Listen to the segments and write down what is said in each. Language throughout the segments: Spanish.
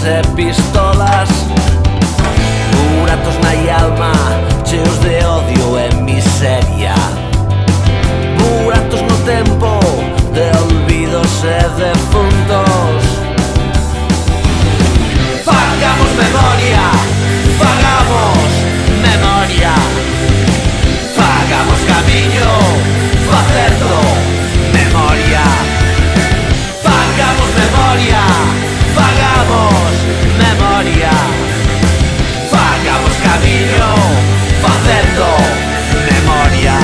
e pistolas. Buratos na alma, cheos de odio e miseria. Buratos no tempo, de olvidos e defuntos. Fagamos memoria, fagamos memoria. Fagamos camiño, facendo memoria. Fagamos memoria, fagamos memoria. Fagamos camiño, facendo memoria.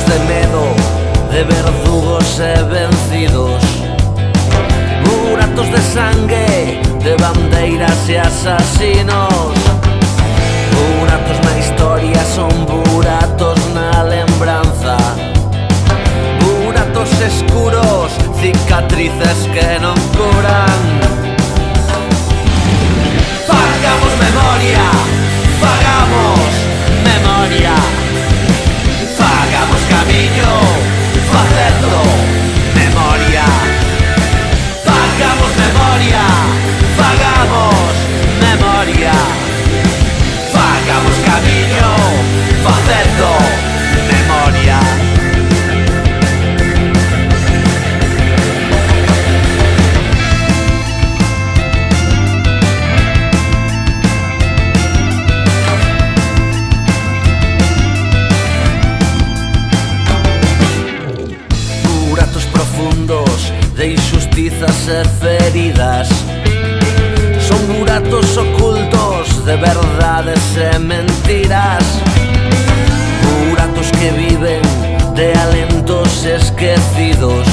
De medo, de verdugos e vencidos. Buratos de sangue, de bandeiras e asasinos. Buratos na historia son buratos na lembranza. Buratos escuros, cicatrices que non curan. Fagamos memoria, fagamos memoria. Fagamos camiño, facendo memoria. Fagamos memoria, fagamos memoria. Fagamos camiño, facendo memoria. De injustizas e feridas. Son buratos ocultos de verdades e mentiras. Buratos que viven de alentos esquecidos.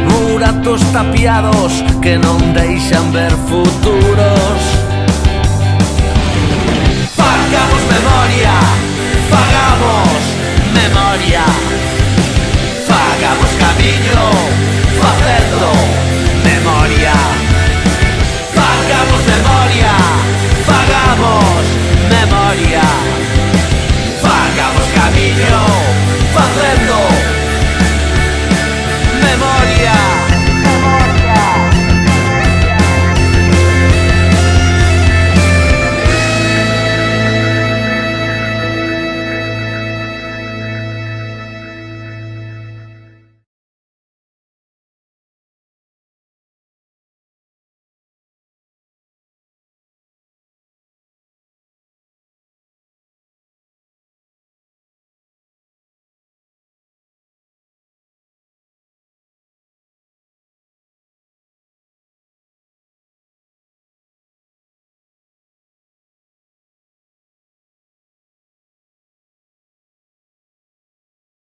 Buratos tapiados que non deixan ver futuros. Fagamos memoria, fagamos memoria. Fagamos camiño, facendo memoria. Fagamos memoria, fagamos memoria. Fagamos camiño, facendo